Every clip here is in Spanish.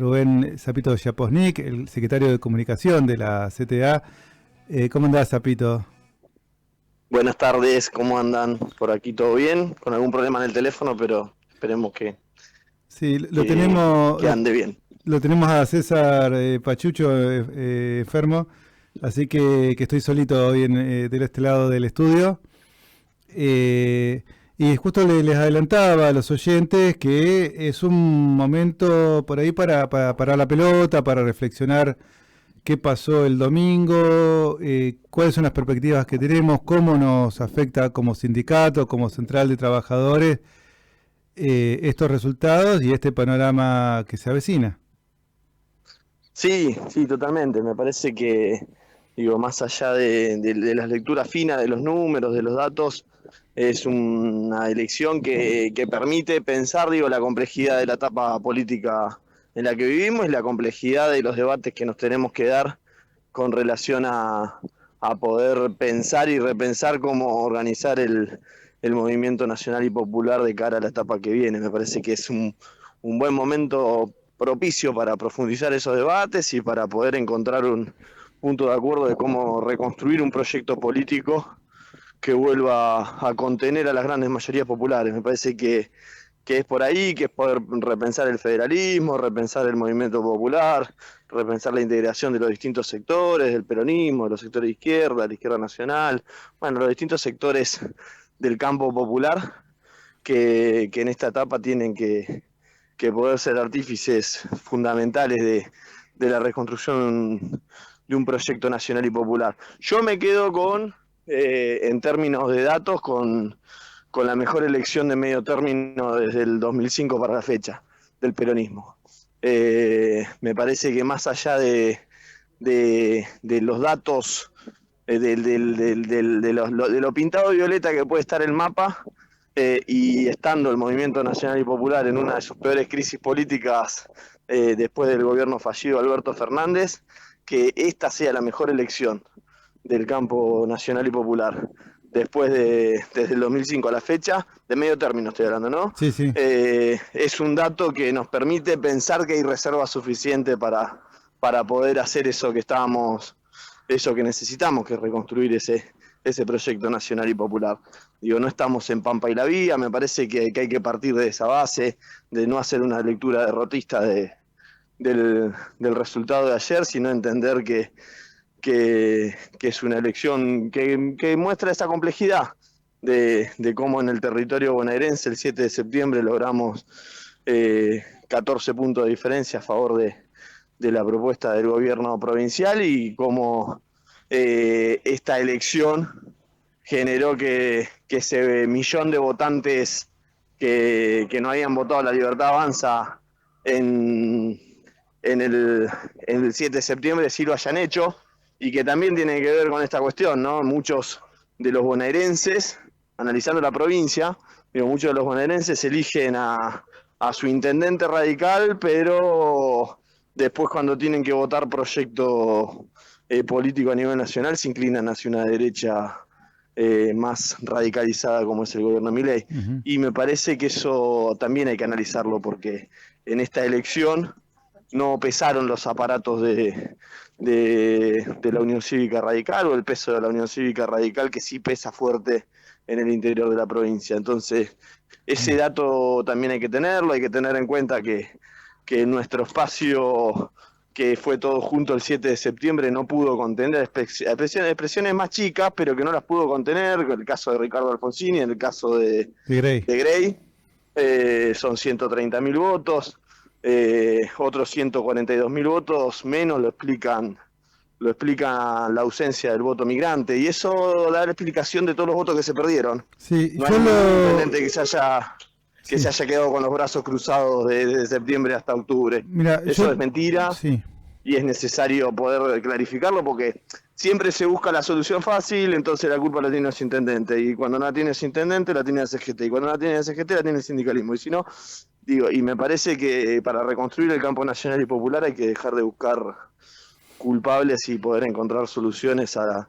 Rubén Zapito Yaposnik, el secretario de Comunicación de la CTA. ¿Cómo andás, Zapito? Buenas tardes, ¿cómo andan? Por aquí todo bien, con algún problema en el teléfono, pero esperemos Sí, que ande bien. lo tenemos a César Pachucho enfermo, así que estoy solito hoy de este lado del estudio. Y justo les adelantaba a los oyentes que es un momento por ahí para parar la pelota, para reflexionar qué pasó el domingo, cuáles son las perspectivas que tenemos, cómo nos afecta como sindicato, como central de trabajadores, estos resultados y este panorama que se avecina. Sí, sí, totalmente. Me parece que, digo, más allá de las lecturas finas de los números, de los datos, es una elección que permite pensar, digo, la complejidad de la etapa política en la que vivimos y la complejidad de los debates que nos tenemos que dar con relación a poder pensar y repensar cómo organizar el movimiento nacional y popular de cara a la etapa que viene. Me parece que es un buen momento propicio para profundizar esos debates y para poder encontrar un punto de acuerdo de cómo reconstruir un proyecto político que vuelva a contener a las grandes mayorías populares. Me parece que es por ahí, que es poder repensar el federalismo, repensar el movimiento popular, repensar la integración de los distintos sectores, del peronismo, de los sectores de izquierda, de la izquierda nacional, bueno, los distintos sectores del campo popular que en esta etapa tienen que poder ser artífices fundamentales de la reconstrucción de un proyecto nacional y popular. Yo me quedo en términos de datos, con la mejor elección de medio término desde el 2005 para la fecha del peronismo. Me parece que más allá de los datos, de lo pintado de violeta que puede estar el mapa, y estando el movimiento nacional y popular en una de sus peores crisis políticas después del gobierno fallido de Alberto Fernández, que esta sea la mejor elección del campo nacional y popular desde el 2005 a la fecha, de medio término estoy hablando, ¿no? Sí, sí. Es un dato que nos permite pensar que hay reserva suficiente para poder hacer eso eso que necesitamos, que es reconstruir ese proyecto nacional y popular. Digo, no estamos en Pampa y la Vía, me parece que hay que partir de esa base, de no hacer una lectura derrotista del resultado de ayer, sino entender que es una elección que muestra esa complejidad de cómo en el territorio bonaerense el 7 de septiembre logramos 14 puntos de diferencia a favor de la propuesta del gobierno provincial y cómo esta elección generó que ese millón de votantes que no habían votado La Libertad Avanza en, en el 7 de septiembre sí lo hayan hecho, y que también tiene que ver con esta cuestión, ¿no? Muchos de los bonaerenses, analizando la provincia, digo, muchos de los bonaerenses eligen a su intendente radical, pero después cuando tienen que votar proyecto político a nivel nacional se inclinan hacia una derecha más radicalizada como es el gobierno de Milei. Uh-huh. Y me parece que eso también hay que analizarlo porque en esta elección no pesaron los aparatos de la Unión Cívica Radical o el peso de la Unión Cívica Radical, que sí pesa fuerte en el interior de la provincia. Entonces, ese dato también hay que tener en cuenta que nuestro espacio, que fue todo junto el 7 de septiembre, no pudo contener expresiones más chicas, pero que no las pudo contener, en el caso de Ricardo Alfonsini, en el caso de Grey, son 130.000 votos. Otros 142.000 votos menos lo explican la ausencia del voto migrante, y eso da la explicación de todos los votos que se perdieron. Sí, No hay ningún intendente que se haya quedado con los brazos cruzados desde septiembre hasta octubre. Mira, Eso es mentira, sí. y es necesario poder clarificarlo porque siempre se busca la solución fácil, entonces la culpa la tiene el intendente, y cuando no la tiene el intendente la tiene el CGT, y cuando no la tiene el CGT la tiene el sindicalismo, y si no, digo, y me parece que para reconstruir el campo nacional y popular hay que dejar de buscar culpables y poder encontrar soluciones a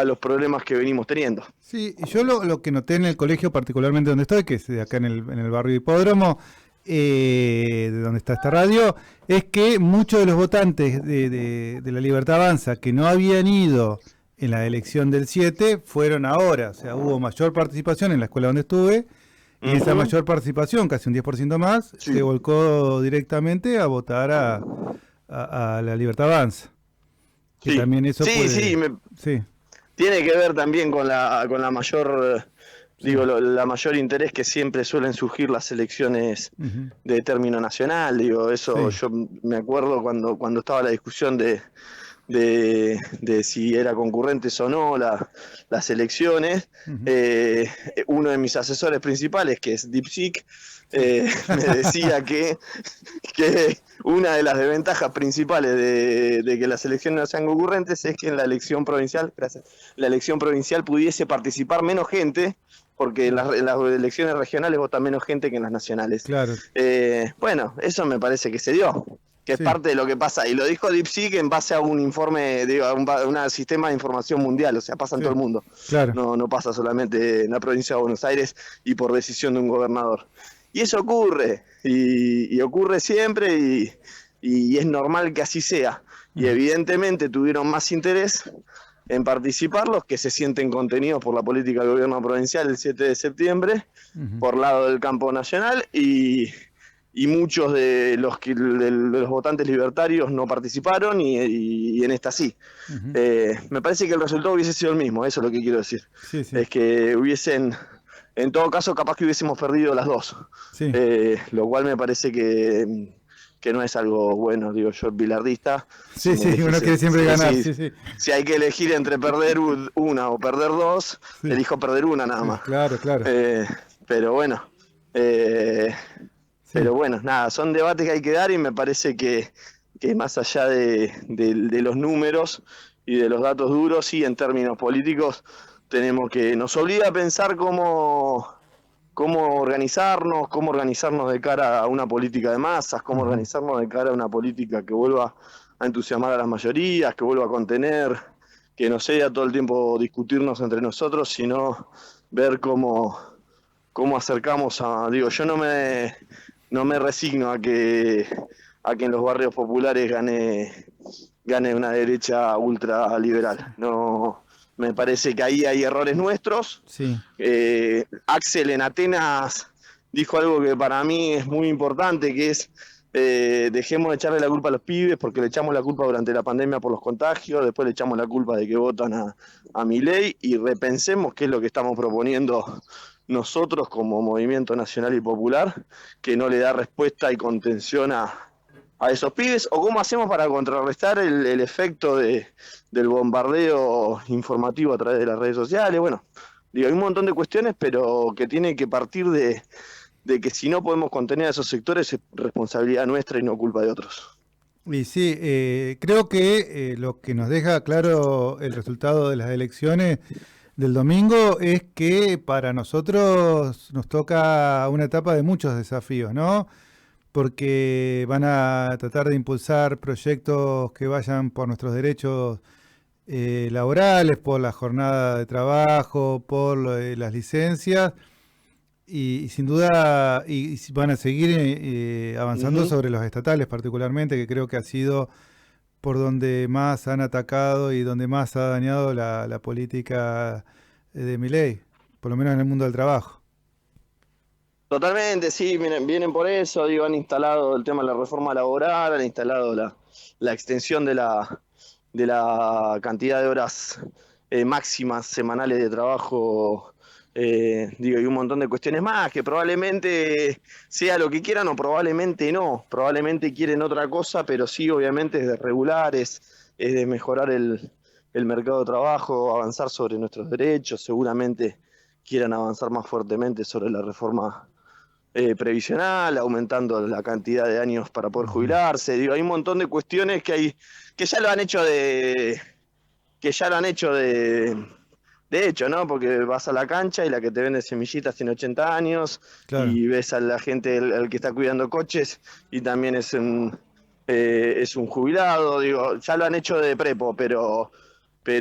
los problemas que venimos teniendo. Sí, yo lo que noté en el colegio, particularmente donde estoy, que es de acá en el barrio Hipódromo, de donde está esta radio, es que muchos de los votantes de la Libertad Avanza que no habían ido en la elección del 7 fueron ahora. O sea, hubo mayor participación en la escuela donde estuve, y esa mayor participación, casi un 10% más, Sí. se volcó directamente a votar a la Libertad Avanza. Que Sí, también eso sí, puede... sí, Sí, tiene que ver también con la mayor, digo, la mayor interés que siempre suelen surgir las elecciones ujú, de término nacional, digo, eso sí, yo me acuerdo cuando estaba la discusión de si era concurrentes o no las elecciones. ujú, eh, Uno de mis asesores principales, que es DeepSeek, sí. me decía que una de las desventajas principales de que las elecciones no sean concurrentes es que en la elección provincial, gracias, la elección provincial pudiese participar menos gente, porque en las elecciones regionales vota menos gente que en las nacionales. Claro, Bueno, eso me parece que se dio, que es sí, parte de lo que pasa. Y lo dijo DeepSeek en base a un informe, digo, a un sistema de información mundial, o sea, pasa en todo sí, el mundo. claro. No pasa solamente en la provincia de Buenos Aires y por decisión de un gobernador. Y eso ocurre, y ocurre siempre, y es normal que así sea. Y Ujú, evidentemente tuvieron más interés en participar los que se sienten contenidos por la política del gobierno provincial el 7 de septiembre, ujú, por lado del campo nacional, y muchos de los votantes libertarios no participaron, y en esta sí. ujú. Me parece que el resultado hubiese sido el mismo, eso es lo que quiero decir. Sí, sí, Es que hubiesen, en todo caso, capaz que hubiésemos perdido las dos. sí, Lo cual me parece que no es algo bueno, digo yo, bilardista. Si sí, me sí, uno elegís, quiere siempre sí, ganar, sí, sí, sí, si hay que elegir entre perder una o perder dos, sí, elijo perder una nada sí, más. claro, claro, Eh, pero bueno, eh, sí, pero bueno, nada, son debates que hay que dar, y me parece que más allá de los números y de los datos duros, sí, en términos políticos, nos obliga a pensar cómo organizarnos de cara a una política de masas, cómo ujú, organizarnos de cara a una política que vuelva a entusiasmar a las mayorías, que vuelva a contener, que no sea todo el tiempo discutirnos entre nosotros, sino ver cómo acercamos digo, yo no me resigno a que en los barrios populares gane una derecha ultraliberal. No, me parece que ahí hay errores nuestros. sí, Axel en Atenas dijo algo que para mí es muy importante, que es dejemos de echarle la culpa a los pibes, porque le echamos la culpa durante la pandemia por los contagios, después le echamos la culpa de que votan a Milei, y repensemos qué es lo que estamos proponiendo nosotros como movimiento nacional y popular, que no le da respuesta y contención a esos pibes, o cómo hacemos para contrarrestar el efecto del bombardeo informativo a través de las redes sociales. Bueno, digo, hay un montón de cuestiones, pero que tiene que partir de que si no podemos contener a esos sectores es responsabilidad nuestra y no culpa de otros. y sí, creo que lo que nos deja claro el resultado de las elecciones del domingo es que para nosotros nos toca una etapa de muchos desafíos, ¿no? Porque van a tratar de impulsar proyectos que vayan por nuestros derechos laborales, por la jornada de trabajo, por las licencias, y sin duda y van a seguir avanzando Ujú. sobre los estatales particularmente, que creo que ha sido por donde más han atacado y donde más ha dañado la política de Milei, por lo menos en el mundo del trabajo. Totalmente, sí, vienen por eso, digo, han instalado el tema de la reforma laboral, han instalado la extensión de la cantidad de horas máximas semanales de trabajo, digo, y un montón de cuestiones más, que probablemente sea lo que quieran o probablemente no, probablemente quieren otra cosa, pero sí, obviamente es de regular, es de mejorar el mercado de trabajo, avanzar sobre nuestros derechos, seguramente quieran avanzar más fuertemente sobre la reforma previsional, aumentando la cantidad de años para poder Ujú. jubilarse. Digo, hay un montón de cuestiones que ya lo han hecho que ya lo han hecho de hecho, ¿no? Porque vas a la cancha y la que te vende semillitas tiene 80 años, Claro. y ves a la gente, el que está cuidando coches, y también es un jubilado. Digo, ya lo han hecho de prepo, pero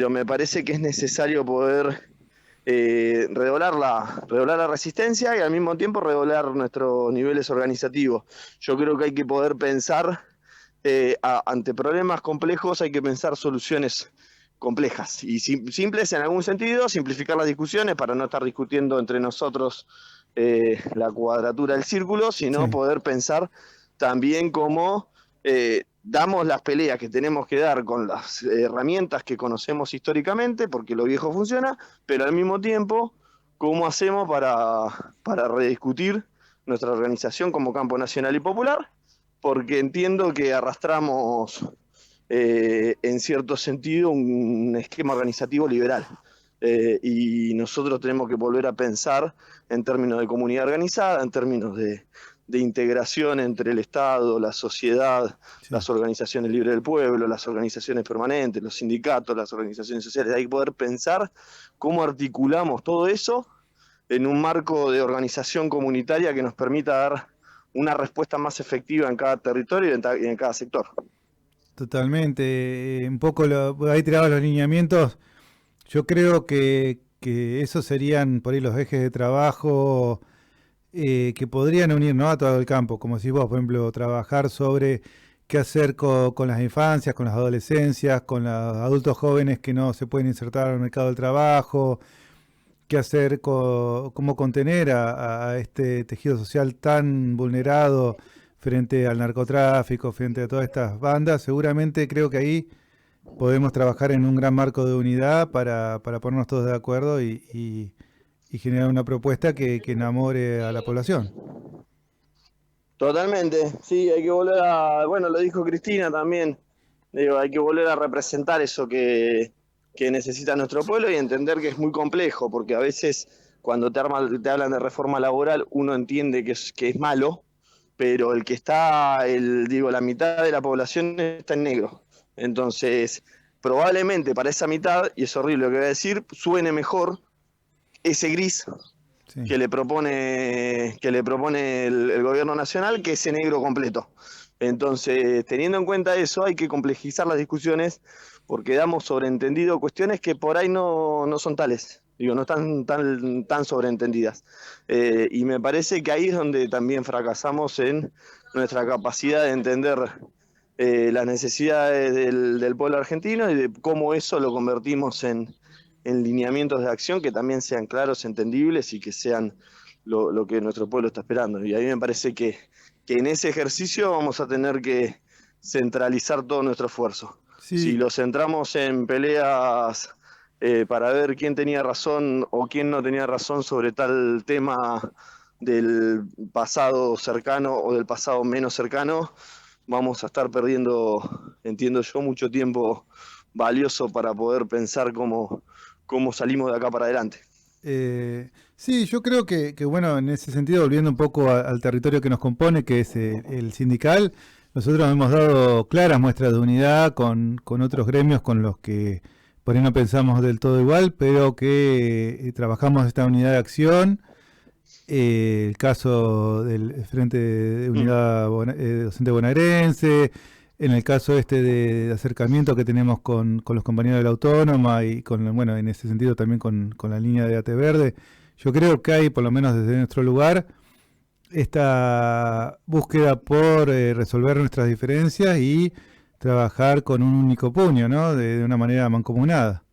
me parece que es necesario poder redoblar la resistencia y al mismo tiempo redoblar nuestros niveles organizativos. Yo creo que hay que poder pensar, ante problemas complejos hay que pensar soluciones complejas y simples en algún sentido, simplificar las discusiones para no estar discutiendo entre nosotros la cuadratura del círculo, sino Sí. poder pensar también cómo damos las peleas que tenemos que dar con las herramientas que conocemos históricamente, porque lo viejo funciona, pero al mismo tiempo, cómo hacemos para rediscutir nuestra organización como campo nacional y popular, porque entiendo que arrastramos en cierto sentido un esquema organizativo liberal. Y nosotros tenemos que volver a pensar en términos de comunidad organizada, en términos de integración entre el Estado, la sociedad, Sí. las organizaciones libres del pueblo, las organizaciones permanentes, los sindicatos, las organizaciones sociales. Hay que poder pensar cómo articulamos todo eso en un marco de organización comunitaria que nos permita dar una respuesta más efectiva en cada territorio y en cada sector. Totalmente. Un poco ahí tirados los lineamientos. Yo creo que esos serían por ahí los ejes de trabajo que podrían unir, ¿no?, a todo el campo. Como si vos, por ejemplo, trabajar sobre qué hacer con las infancias, con las adolescencias, con los adultos jóvenes que no se pueden insertar al mercado del trabajo, qué hacer, cómo contener a este tejido social tan vulnerado frente al narcotráfico, frente a todas estas bandas. Seguramente creo que ahí podemos trabajar en un gran marco de unidad para ponernos todos de acuerdo y generar una propuesta que enamore a la población. Totalmente, sí, hay que volver a, bueno, lo dijo Cristina también, digo, hay que volver a representar eso que necesita nuestro pueblo y entender que es muy complejo, porque a veces cuando te hablan de reforma laboral uno entiende que es malo, pero el que está, digo, la mitad de la población está en negro. Entonces, probablemente para esa mitad, y es horrible lo que voy a decir, suene mejor ese gris Sí. que le propone el gobierno nacional, que ese negro completo. Entonces, teniendo en cuenta eso, hay que complejizar las discusiones porque damos sobreentendido cuestiones que por ahí no son tales, digo, no están tan sobreentendidas. Y me parece que ahí es donde también fracasamos en nuestra capacidad de entender las necesidades del pueblo argentino y de cómo eso lo convertimos en lineamientos de acción que también sean claros, entendibles y que sean lo que nuestro pueblo está esperando. Y a mí me parece que en ese ejercicio vamos a tener que centralizar todo nuestro esfuerzo. Si Sí, lo centramos en peleas para ver quién tenía razón o quién no tenía razón sobre tal tema del pasado cercano o del pasado menos cercano, vamos a estar perdiendo, entiendo yo, mucho tiempo valioso para poder pensar cómo salimos de acá para adelante. sí, yo creo bueno, en ese sentido, volviendo un poco al territorio que nos compone, que es el sindical, nosotros hemos dado claras muestras de unidad con otros gremios con los que por ahí no pensamos del todo igual, pero que trabajamos esta unidad de acción. El caso del Frente de Mm. Unidad Docente Bonaerense, en el caso este de acercamiento que tenemos con los compañeros de la Autónoma y bueno, en ese sentido también con la línea de ATE Verde, yo creo que hay, por lo menos desde nuestro lugar, esta búsqueda por resolver nuestras diferencias y trabajar con un único puño, ¿no? De una manera mancomunada.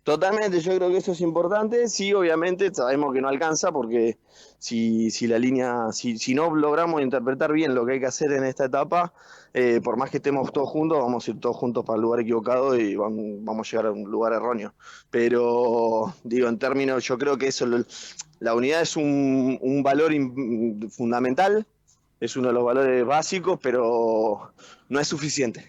Totalmente, yo creo que eso es importante. Sí, obviamente sabemos que no alcanza porque si la línea, si no logramos interpretar bien lo que hay que hacer en esta etapa, por más que estemos todos juntos, vamos a ir todos juntos para el lugar equivocado y vamos a llegar a un lugar erróneo. Pero digo, en términos, yo creo que eso, la unidad es un valor fundamental, es uno de los valores básicos, pero no es suficiente.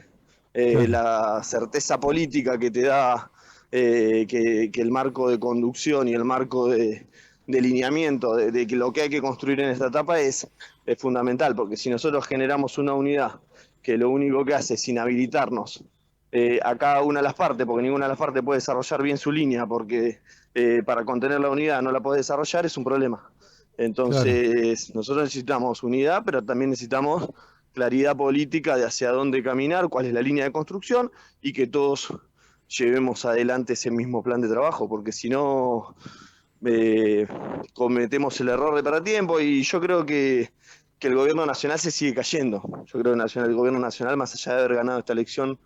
Claro. La certeza política que te da que el marco de conducción y el marco de lineamiento de que lo que hay que construir en esta etapa es fundamental, porque si nosotros generamos una unidad que lo único que hace es inhabilitarnos a cada una de las partes, porque ninguna de las partes puede desarrollar bien su línea, porque para contener la unidad no la puede desarrollar, es un problema. Claro. Entonces, nosotros necesitamos unidad, pero también necesitamos claridad política de hacia dónde caminar, cuál es la línea de construcción y que todos llevemos adelante ese mismo plan de trabajo, porque si no cometemos el error de perder tiempo y yo creo que el gobierno nacional se sigue cayendo. Yo creo que el gobierno nacional, más allá de haber ganado esta elección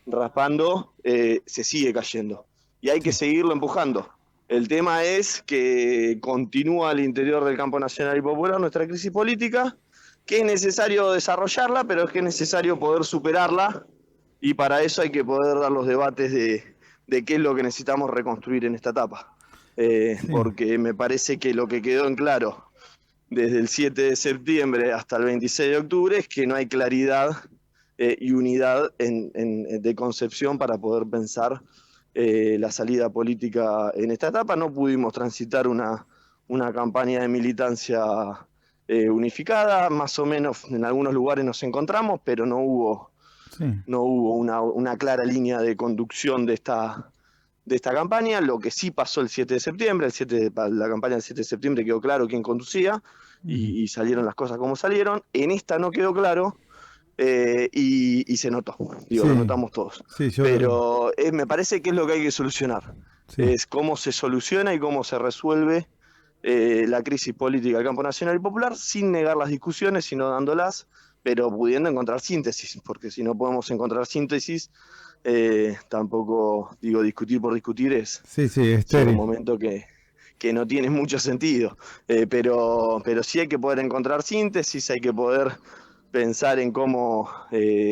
raspando, se sigue cayendo. Y hay que Sí, seguirlo empujando. El tema es que continúa al interior del campo nacional y popular nuestra crisis política, que es necesario desarrollarla, pero es que es necesario poder superarla y para eso hay que poder dar los debates de qué es lo que necesitamos reconstruir en esta etapa. sí, Porque me parece que lo que quedó en claro desde el 7 de septiembre hasta el 26 de octubre es que no hay claridad y unidad de concepción para poder pensar la salida política en esta etapa. No pudimos transitar una campaña de militancia unificada, más o menos en algunos lugares nos encontramos, pero sí. no hubo una clara línea de conducción de esta campaña. Lo que sí pasó el 7 de septiembre, la campaña del 7 de septiembre quedó claro quién conducía Ujú. y salieron las cosas como salieron. En esta no quedó claro y se notó, digo, lo Sí, notamos todos. sí, Pero me parece que es lo que hay que solucionar, sí. es cómo se soluciona y cómo se resuelve la crisis política del campo nacional y popular sin negar las discusiones, sino dándolas, pero pudiendo encontrar síntesis, porque si no podemos encontrar síntesis, tampoco, digo, discutir por discutir Sí, sí, llega un estéril. momento que no tiene mucho sentido. Pero sí hay que poder encontrar síntesis, hay que poder pensar en cómo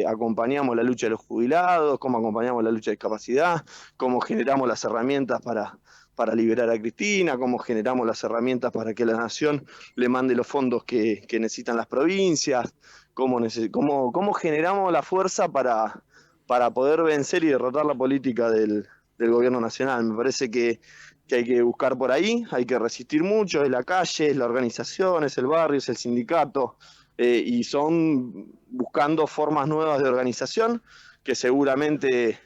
acompañamos la lucha de los jubilados, cómo acompañamos la lucha de discapacidad, cómo generamos las herramientas para liberar a Cristina, cómo generamos las herramientas para que la nación le mande los fondos que necesitan las provincias, cómo generamos la fuerza para poder vencer y derrotar la política del gobierno nacional. Me parece que hay que buscar por ahí, hay que resistir mucho, es la calle, es la organización, es el barrio, es el sindicato, y son buscando formas nuevas de organización que seguramente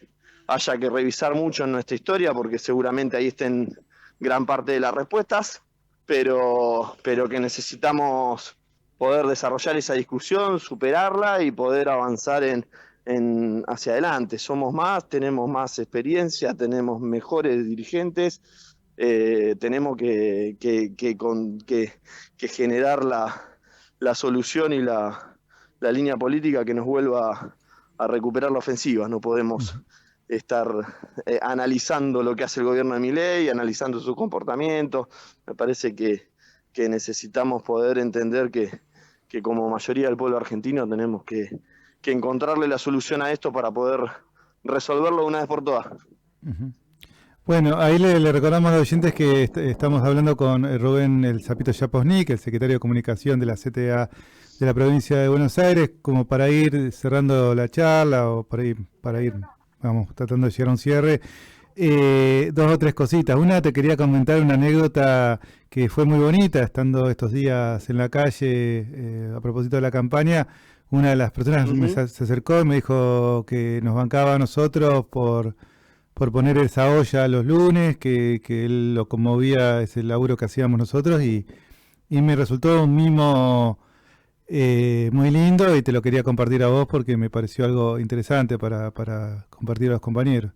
haya que revisar mucho en nuestra historia, porque seguramente ahí estén gran parte de las respuestas, pero que necesitamos poder desarrollar esa discusión, superarla y poder avanzar hacia adelante. Somos más, tenemos más experiencia, tenemos mejores dirigentes, tenemos que generar la solución y la línea política que nos vuelva a recuperar la ofensiva. No podemos Ujú. estar analizando lo que hace el gobierno de Milei, analizando su comportamiento. Me parece que necesitamos poder entender que como mayoría del pueblo argentino tenemos que encontrarle la solución a esto para poder resolverlo de una vez por todas. Ujú. Bueno, ahí le recordamos a los oyentes que estamos hablando con Rubén El Zapito Yaposnik, el secretario de Comunicación de la CTA de la provincia de Buenos Aires, como para ir cerrando la charla o para ir, vamos, tratando de llegar a un cierre. Dos o tres cositas. Una, te quería comentar una anécdota que fue muy bonita, estando estos días en la calle, a propósito de la campaña. Una de las personas Uh -huh. se acercó y me dijo que nos bancaba a nosotros por poner esa olla los lunes, que él lo conmovía ese laburo que hacíamos nosotros y me resultó un mimo muy lindo y te lo quería compartir a vos porque me pareció algo interesante para compartir a los compañeros.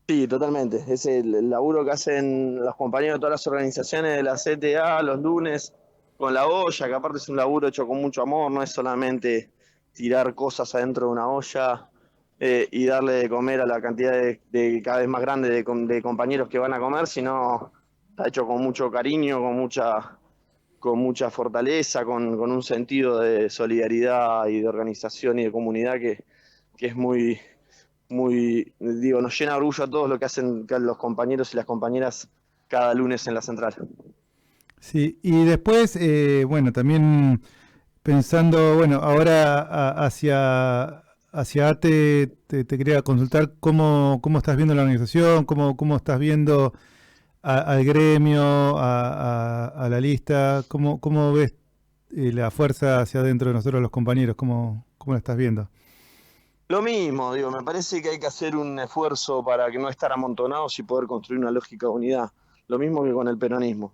Sí, totalmente. Es el laburo que hacen los compañeros de todas las organizaciones de la CTA los lunes con la olla, que aparte es un laburo hecho con mucho amor, no es solamente tirar cosas adentro de una olla y darle de comer a la cantidad de cada vez más grande de compañeros que van a comer, sino está hecho con mucho cariño, con mucha fortaleza, con un sentido de solidaridad y de organización y de comunidad que es digo, nos llena de orgullo a todos lo que hacen los compañeros y las compañeras cada lunes en la central. Sí, y después, bueno, también pensando, bueno, ahora hacia ATE te quería consultar cómo estás viendo la organización, cómo estás viendo al gremio, a la lista, cómo ves la fuerza hacia adentro de nosotros los compañeros, cómo la estás viendo. Lo mismo, digo, me parece que hay que hacer un esfuerzo para que no estar amontonados y poder construir una lógica de unidad. Lo mismo que con el peronismo.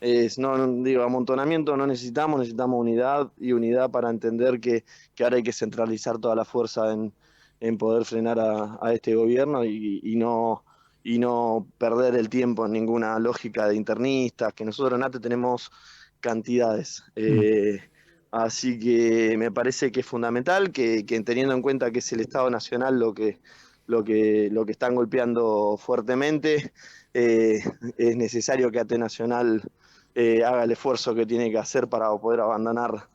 Digo, amontonamiento no necesitamos unidad y unidad para entender que ahora hay que centralizar toda la fuerza en poder frenar a este gobierno y no perder el tiempo en ninguna lógica de internistas, que nosotros en ATE tenemos cantidades. Así que me parece que es fundamental que teniendo en cuenta que es el Estado Nacional lo que están golpeando fuertemente, es necesario que ATE Nacional haga el esfuerzo que tiene que hacer para poder abandonar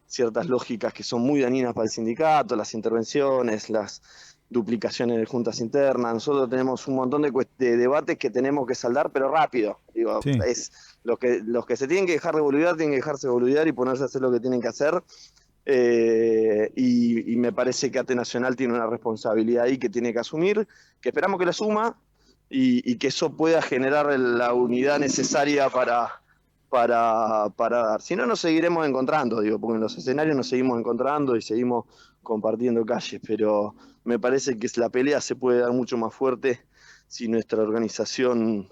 ciertas lógicas que son muy dañinas para el sindicato, las intervenciones, las duplicaciones de juntas internas. Nosotros tenemos un montón de debates que tenemos que saldar, pero rápido. Digo, Sí. es los que se tienen que dejar de boludear, tienen que dejarse de boludear y ponerse a hacer lo que tienen que hacer. Y me parece que ATE Nacional tiene una responsabilidad ahí que tiene que asumir, que esperamos que la asuma y que eso pueda generar la unidad necesaria para dar. Si no, nos seguiremos encontrando, digo, porque en los escenarios nos seguimos encontrando y seguimos compartiendo calles, pero me parece que la pelea se puede dar mucho más fuerte si nuestra organización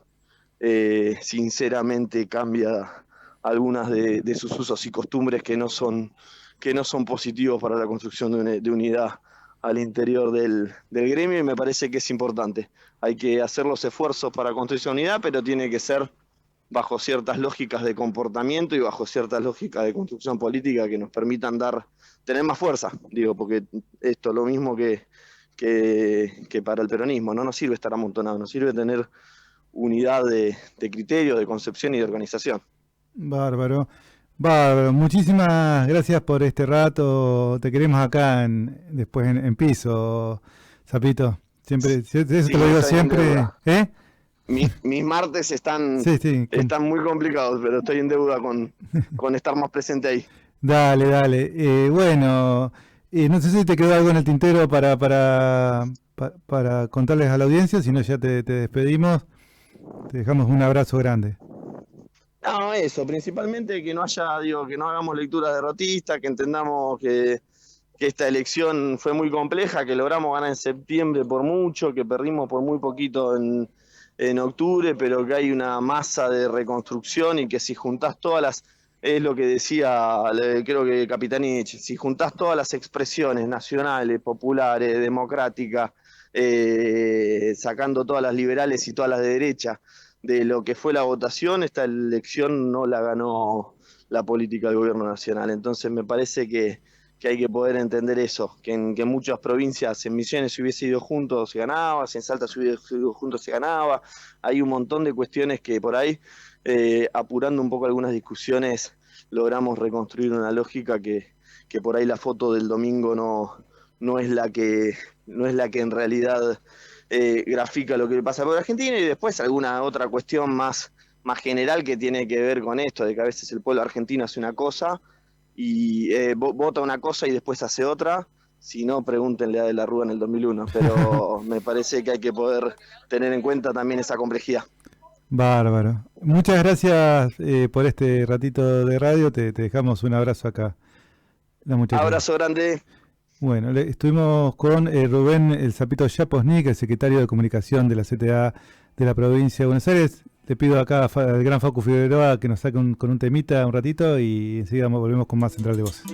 sinceramente cambia algunas de sus usos y costumbres que no son positivos para la construcción de unidad al interior del gremio, y me parece que es importante. Hay que hacer los esfuerzos para construir esa unidad, pero tiene que ser bajo ciertas lógicas de comportamiento y bajo ciertas lógicas de construcción política que nos permitan tener más fuerza, digo, porque esto es lo mismo que para el peronismo, no nos sirve estar amontonados, nos sirve tener unidad de criterio, de concepción y de organización. Bárbaro. Bárbaro. Muchísimas gracias por este rato. Te queremos acá después en piso, Sapito. Siempre, eso Sí, te lo digo siempre. ¿Eh? Mis martes están Sí. muy complicados, pero estoy en deuda con estar más presente ahí. Dale, dale. Bueno, no sé si te quedó algo en el tintero para contarles a la audiencia, si no ya te despedimos. Te dejamos un abrazo grande. No, eso, principalmente que no haya, digo, que no hagamos lecturas derrotistas, que entendamos que esta elección fue muy compleja, que logramos ganar en septiembre por mucho, que perdimos por muy poquito en octubre, pero que hay una masa de reconstrucción y que si juntás es lo que decía, creo que Capitanich, si juntás todas las expresiones nacionales, populares, democráticas, sacando todas las liberales y todas las de derecha, de lo que fue la votación, esta elección no la ganó la política del gobierno nacional. Entonces me parece que hay que poder entender eso, que en muchas provincias, en Misiones si hubiese ido juntos se ganaba, si en Salta se hubiese ido juntos se ganaba. Hay un montón de cuestiones que por ahí, apurando un poco algunas discusiones, logramos reconstruir una lógica que por ahí la foto del domingo no es la que en realidad grafica lo que pasa por Argentina, y después alguna otra cuestión más general que tiene que ver con esto, de que a veces el pueblo argentino hace una cosa y vota una cosa y después hace otra. Si no, pregúntenle a De la Rúa en el 2001, pero me parece que hay que poder tener en cuenta también esa complejidad. Bárbaro. Muchas gracias por este ratito de radio. Te dejamos un abrazo acá. La muchacha. Abrazo grande. Bueno, estuvimos con Rubén El Sapito Yaposnik, el secretario de Comunicación de la CTA de la provincia de Buenos Aires. Le pido acá al gran Facu Figueroa que nos saque con un temita un ratito y enseguida volvemos con más Central de Voces.